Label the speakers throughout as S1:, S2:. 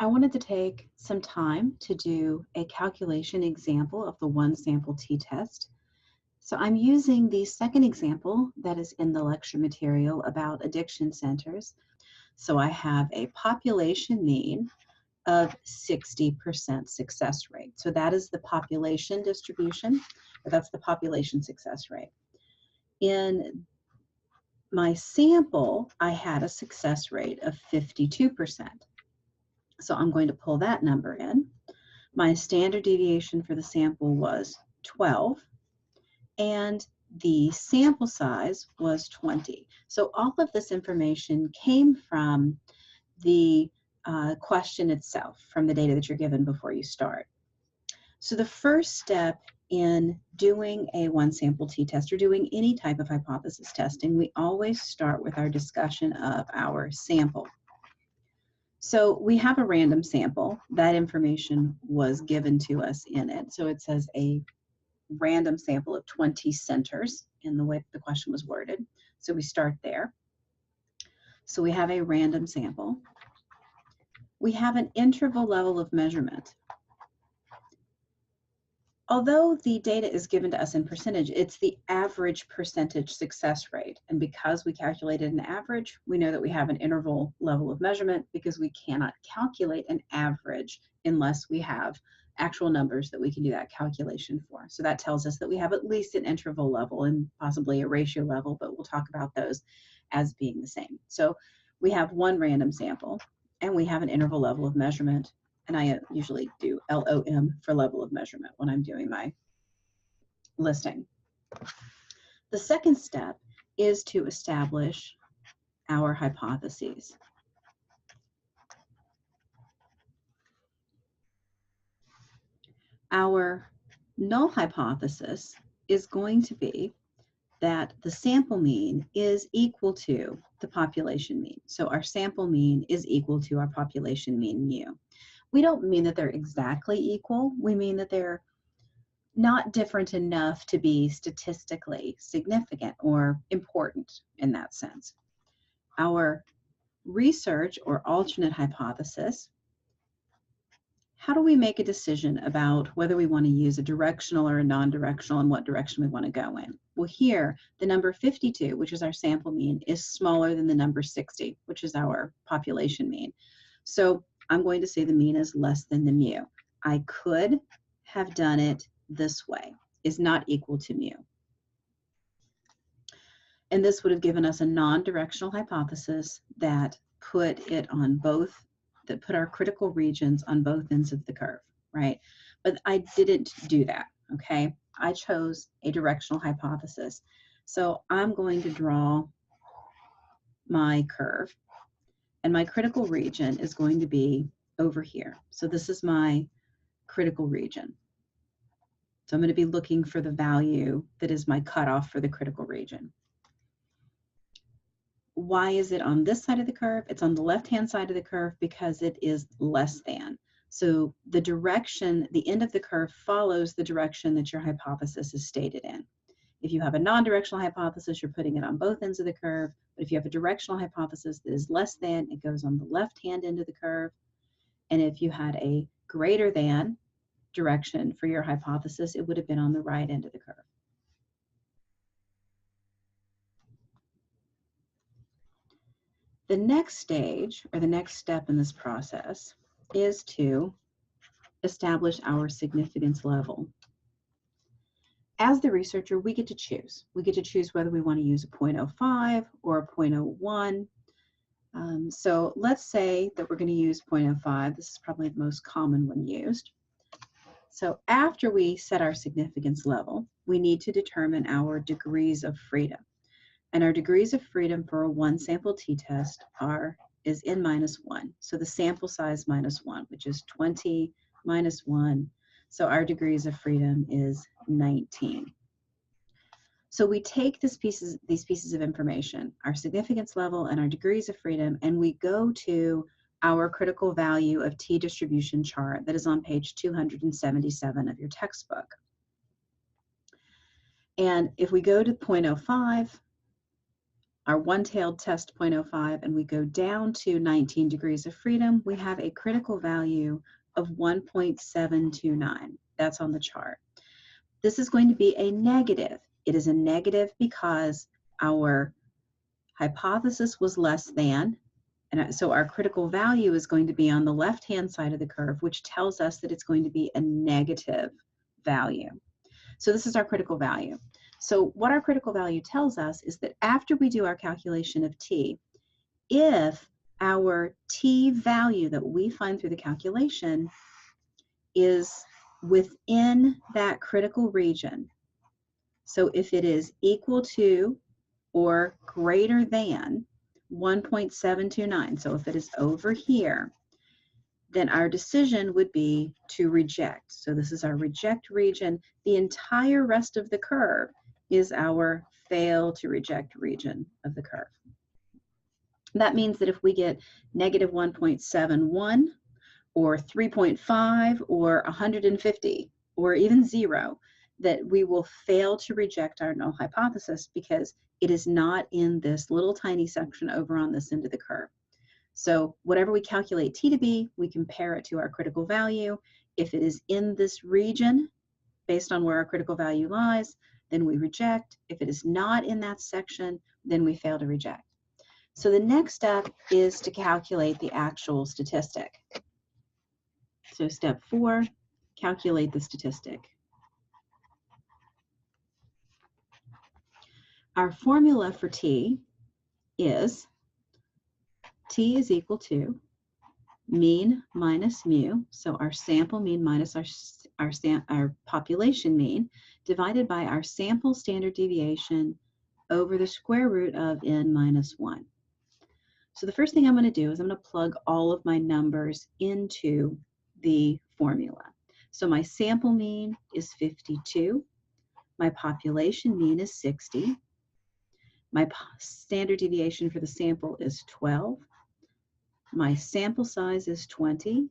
S1: I wanted to take some time to do a calculation example of the one sample t-test. So I'm using the second example that is in the lecture material about addiction centers. So I have a population mean of 60% success rate. So that is the population distribution, or that's the population success rate. In my sample, I had a success rate of 52%. So I'm going to pull that number in. My standard deviation for the sample was 12, and the sample size was 20. So all of this information came from the question itself, from the data that you're given before you start. So the first step in doing a one sample t-test or doing any type of hypothesis testing, we always start with our discussion of our sample. So we have a random sample. That information was given to us in it. So it says a random sample of 20 centers in the way the question was worded. So we start there. So we have a random sample. We have an interval level of measurement. Although the data is given to us in percentage, it's the average percentage success rate. And because we calculated an average, we know that we have an interval level of measurement because we cannot calculate an average unless we have actual numbers that we can do that calculation for. So that tells us that we have at least an interval level and possibly a ratio level, but we'll talk about those as being the same. So we have one random sample and we have an interval level of measurement. And I usually do LOM for level of measurement when I'm doing my listing. The second step is to establish our hypotheses. Our null hypothesis is going to be that the sample mean is equal to the population mean. So our sample mean is equal to our population mean mu. We don't mean that they're exactly equal. We mean that they're not different enough to be statistically significant or important in that sense. Our research or alternate hypothesis, how do we make a decision about whether we want to use a directional or a non-directional and what direction we want to go in? Well, here, the number 52, which is our sample mean, is smaller than the number 60, which is our population mean. So I'm going to say the mean is less than the mu. I could have done it this way, is not equal to mu. And this would have given us a non-directional hypothesis that put it on both, that put our critical regions on both ends of the curve, right? But I didn't do that, okay? I chose a directional hypothesis. So I'm going to draw my curve, and my critical region is going to be over here. So this is my critical region. So I'm going to be looking for the value that is my cutoff for the critical region. Why is it on this side of the curve? It's on the left-hand side of the curve because it is less than. So the direction, the end of the curve follows the direction that your hypothesis is stated in. If you have a non-directional hypothesis, you're putting it on both ends of the curve. But if you have a directional hypothesis that is less than, it goes on the left-hand end of the curve. And if you had a greater than direction for your hypothesis, it would have been on the right end of the curve. The next stage, or the next step in this process, is to establish our significance level. As the researcher, we get to choose. We get to choose whether we want to use a 0.05 or a 0.01. So let's say that we're going to use 0.05. This is probably the most common one used. So after we set our significance level, we need to determine our degrees of freedom. And our degrees of freedom for a one sample t-test is n-1. So the sample size minus 1, which is 20 minus 1. So our degrees of freedom is 19. So we take these pieces of information, our significance level and our degrees of freedom, and we go to our critical value of t-distribution chart that is on page 277 of your textbook. And if we go to 0.05, our one-tailed test 0.05 and we go down to 19 degrees of freedom, we have a critical value of 1.729. That's on the chart. This is going to be a negative. It is a negative because our hypothesis was less than, and so our critical value is going to be on the left-hand side of the curve, which tells us that it's going to be a negative value. So this is our critical value. So what our critical value tells us is that after we do our calculation of t, if our t value that we find through the calculation is within that critical region, so if it is equal to or greater than 1.729, so if it is over here, then our decision would be to reject. So this is our reject region. The entire rest of the curve is our fail to reject region of the curve. That means that if we get negative 1.71 or 3.5 or 150 or even 0, that we will fail to reject our null hypothesis because it is not in this little tiny section over on this end of the curve. So whatever we calculate t to be, we compare it to our critical value. If it is in this region, based on where our critical value lies, then we reject. If it is not in that section, then we fail to reject. So the next step is to calculate the actual statistic. So step 4, calculate the statistic. Our formula for t is t is equal to mean minus mu, so our sample mean minus our population mean, divided by our sample standard deviation over the square root of n minus 1. So the first thing I'm going to do is I'm going to plug all of my numbers into the formula. So my sample mean is 52, my population mean is 60, my standard deviation for the sample is 12, my sample size is 20,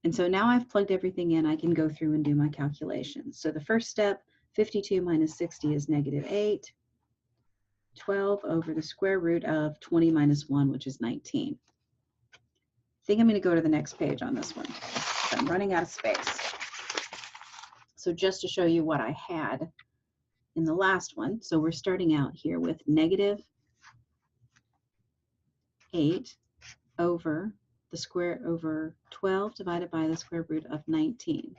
S1: and so now I've plugged everything in, I can go through and do my calculations. So the first step, 52 minus 60 is negative 8, 12 over the square root of 20 minus 1, which is 19. I think I'm going to go to the next page on this one. I'm running out of space. So just to show you what I had in the last one, so we're starting out here with negative 8 over the square over 12 divided by the square root of 19.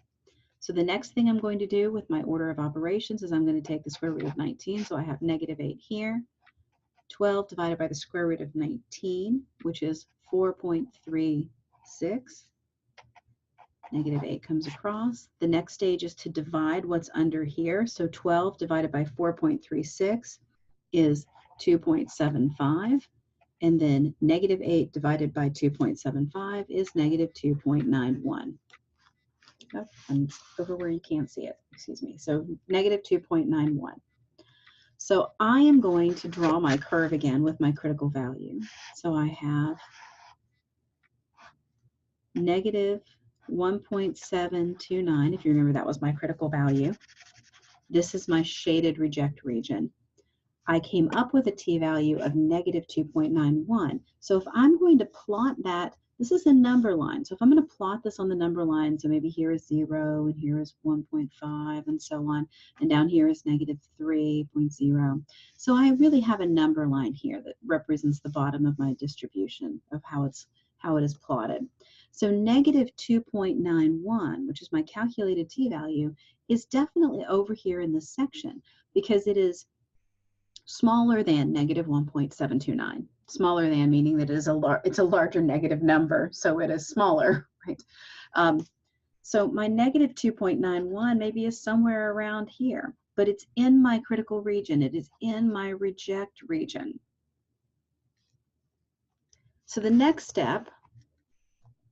S1: So the next thing I'm going to do with my order of operations is I'm going to take the square root of 19, so I have negative 8 here, 12 divided by the square root of 19, which is 4.36. Negative 8 comes across. The next stage is to divide what's under here. So 12 divided by 4.36 is 2.75. And then negative 8 divided by 2.75 is negative 2.91. Oh, I'm over where you can't see it, excuse me. So negative 2.91. So I am going to draw my curve again with my critical value. So I have negative 1.729, if you remember that was my critical value. This is my shaded reject region. I came up with a t-value of negative 2.91. So if I'm going to plot that, this is a number line. So if I'm going to plot this on the number line, so maybe here is 0, and here is 1.5, and so on, and down here is negative 3.0. So I really have a number line here that represents the bottom of my distribution of how it is plotted. So negative 2.91, which is my calculated t-value, is definitely over here in this section because it is smaller than negative 1.729. Smaller than meaning that it's a larger negative number, so it is smaller, right? So my negative 2.91 maybe is somewhere around here, but it's in my critical region. It is in my reject region. So the next step,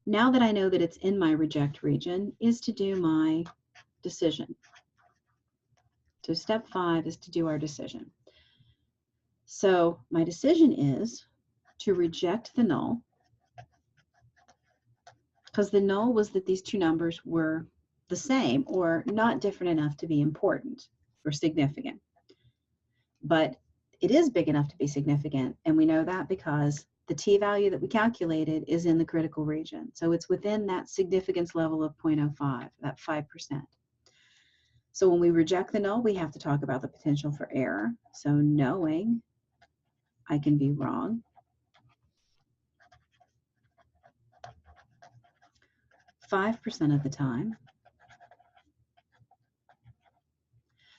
S1: now that I know that it's in my reject region, is to do my decision. So step 5 is to do our decision. So my decision is to reject the null, because the null was that these two numbers were the same or not different enough to be important or significant. But it is big enough to be significant. And we know that because the t-value that we calculated is in the critical region. So it's within that significance level of 0.05, that 5%. So when we reject the null, we have to talk about the potential for error. So knowing I can be wrong, 5% of the time.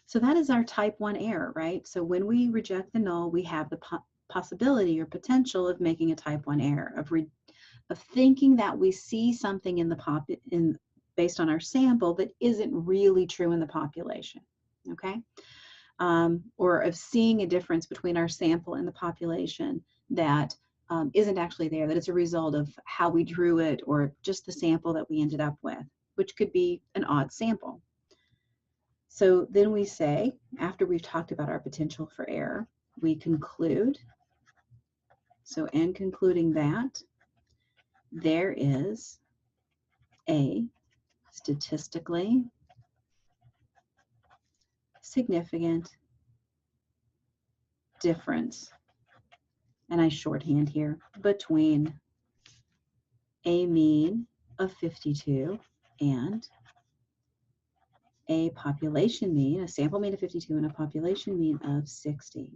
S1: So that is our type 1 error, right? So when we reject the null, we have the possibility or potential of making a type 1 error, of thinking that we see something in the based on our sample that isn't really true in the population, okay? Or of seeing a difference between our sample and the population that isn't actually there, that it's a result of how we drew it or just the sample that we ended up with, which could be an odd sample. So then we say, after we've talked about our potential for error, we conclude. So in concluding that, there is a statistically significant difference, and I shorthand here, between a mean of 52 and a population mean, a sample mean of 52 and a population mean of 60.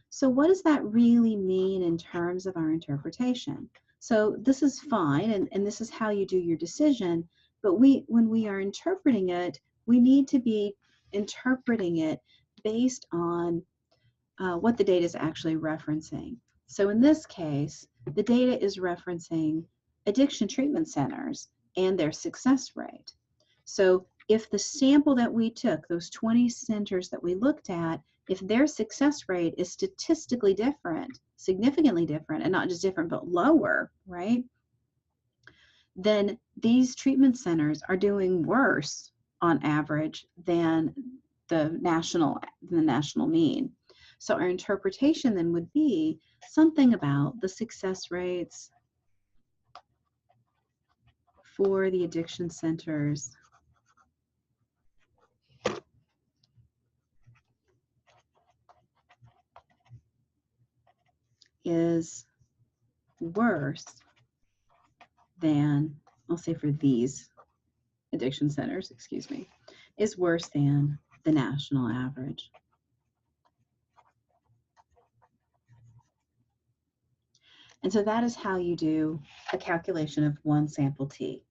S1: So what does that really mean in terms of our interpretation? So this is fine, and this is how you do your decision, but when we are interpreting it, we need to be interpreting it based on what the data is actually referencing. So in this case, the data is referencing addiction treatment centers and their success rate. So if the sample that we took, those 20 centers that we looked at, if their success rate is statistically different, significantly different, and not just different, but lower, right? Then these treatment centers are doing worse on average than the national mean. So our interpretation then would be something about the success rates for the addiction centers is worse than, I'll say for these addiction centers, excuse me, is worse than the national average. And so that is how you do a calculation of one sample t.